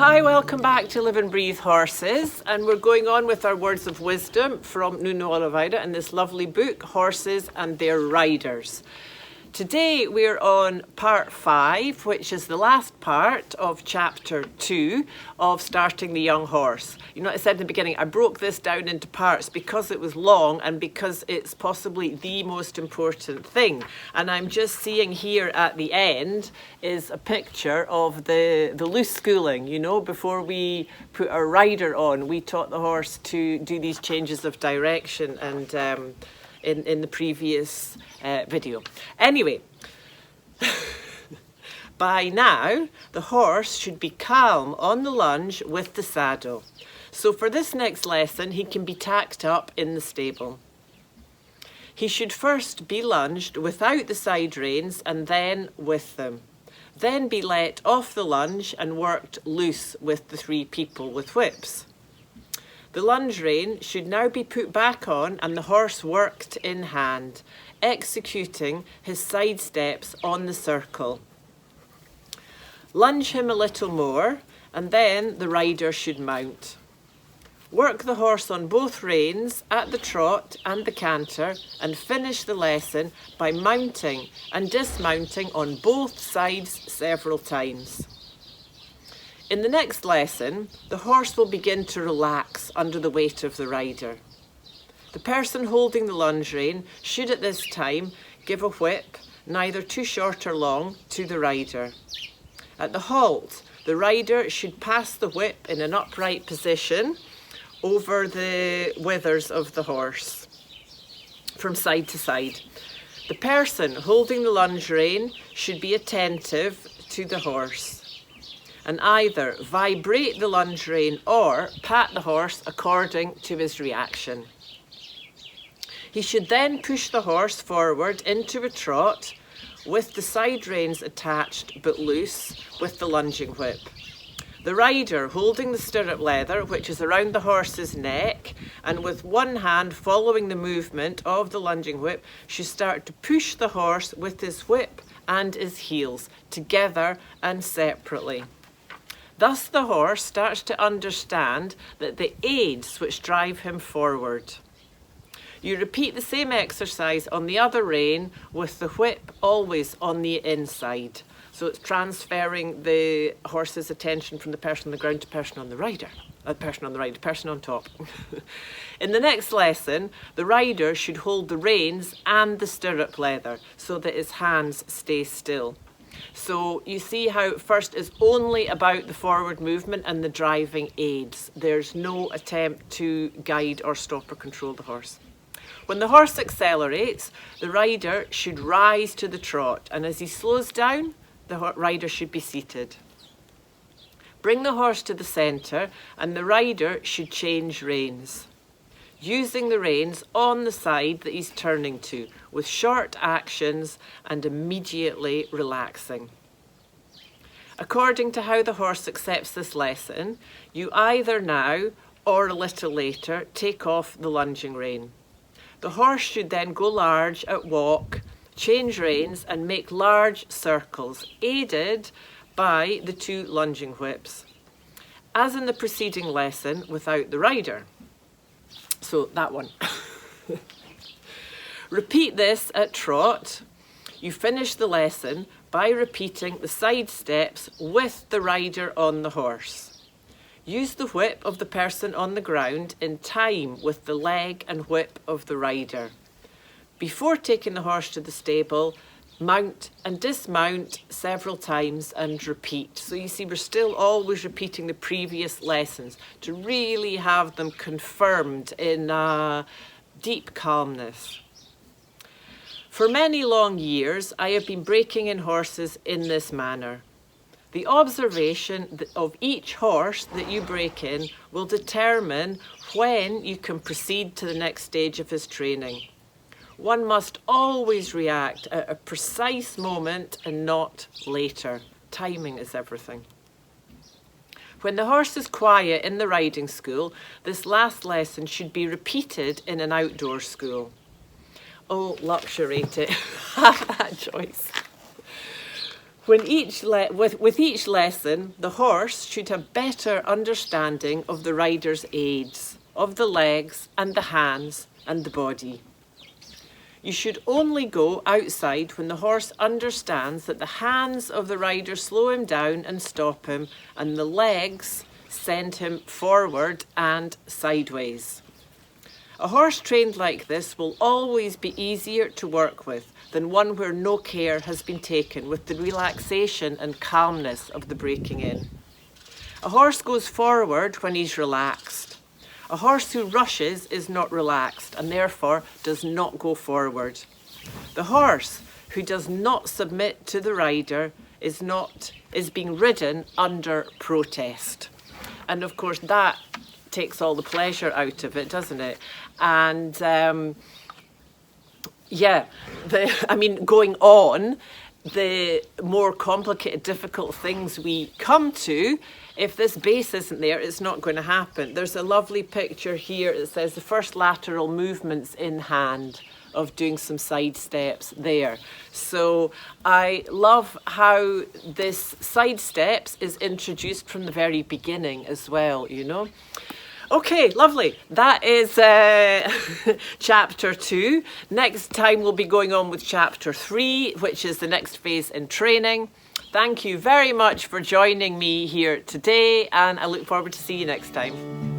Hi, welcome back to Live and Breathe Horses, and we're going on with our words of wisdom from Nuno Oliveira in this lovely book, Horses and Their Riders. Today we're on part 5, which is the last part of chapter 2 of Starting the Young Horse. You know what I said in the beginning, I broke this down into parts because it was long and because it's possibly the most important thing. And I'm just seeing here at the end is a picture of the loose schooling. You know, before we put our rider on, we taught the horse to do these changes of direction and in the previous video. Anyway, by now the horse should be calm on the lunge with the saddle. So for this next lesson, he can be tacked up in the stable. He should first be lunged without the side reins and then with them. Then be let off the lunge and worked loose with the 3 people with whips. The lunge rein should now be put back on and the horse worked in hand, executing his side steps on the circle. Lunge him a little more and then the rider should mount. Work the horse on both reins at the trot and the canter and finish the lesson by mounting and dismounting on both sides several times. In the next lesson, the horse will begin to relax under the weight of the rider. The person holding the lunge rein should at this time give a whip, neither too short or long, to the rider. At the halt, the rider should pass the whip in an upright position over the withers of the horse, from side to side. The person holding the lunge rein should be attentive to the horse and either vibrate the lunge rein or pat the horse according to his reaction. He should then push the horse forward into a trot with the side reins attached but loose with the lunging whip. The rider holding the stirrup leather, which is around the horse's neck, and with one hand following the movement of the lunging whip, should start to push the horse with his whip and his heels together and separately. Thus the horse starts to understand that the aids which drive him forward. You repeat the same exercise on the other rein with the whip always on the inside. So it's transferring the horse's attention from the person on the ground to person on the rider. Person on top. In the next lesson, the rider should hold the reins and the stirrup leather so that his hands stay still. So you see how first is only about the forward movement and the driving aids. There's no attempt to guide or stop or control the horse. When the horse accelerates, the rider should rise to the trot, and as he slows down, the rider should be seated. Bring the horse to the centre and the rider should change reins, using the reins on the side that he's turning to, with short actions and immediately relaxing. According to how the horse accepts this lesson, you either now or a little later take off the lunging rein. The horse should then go large at walk, change reins and make large circles, aided by the 2 lunging whips, as in the preceding lesson without the rider. So that one. Repeat this at trot. You finish the lesson by repeating the side steps with the rider on the horse. Use the whip of the person on the ground in time with the leg and whip of the rider. Before taking the horse to the stable, mount and dismount several times and repeat. So you see, we're still always repeating the previous lessons to really have them confirmed in deep calmness. For many long years, I have been breaking in horses in this manner. The observation of each horse that you break in will determine when you can proceed to the next stage of his training. One must always react at a precise moment and not later. Timing is everything. When the horse is quiet in the riding school, this last lesson should be repeated in an outdoor school. Oh, luxury to have that choice. With each lesson, the horse should have better understanding of the rider's aids, of the legs and the hands and the body. You should only go outside when the horse understands that the hands of the rider slow him down and stop him, and the legs send him forward and sideways. A horse trained like this will always be easier to work with than one where no care has been taken with the relaxation and calmness of the breaking in. A horse goes forward when he's relaxed. A horse who rushes is not relaxed and therefore does not go forward. The horse who does not submit to the rider is being ridden under protest. And of course that takes all the pleasure out of it, doesn't it? And going on, the more complicated, difficult things we come to, if this base isn't there, it's not going to happen. There's a lovely picture here that says the first lateral movements in hand of doing some side steps there. So I love how this side steps is introduced from the very beginning as well, you know. Okay, lovely. That is chapter 2. Next time we'll be going on with chapter 3, which is the next phase in training. Thank you very much for joining me here today, and I look forward to see you next time.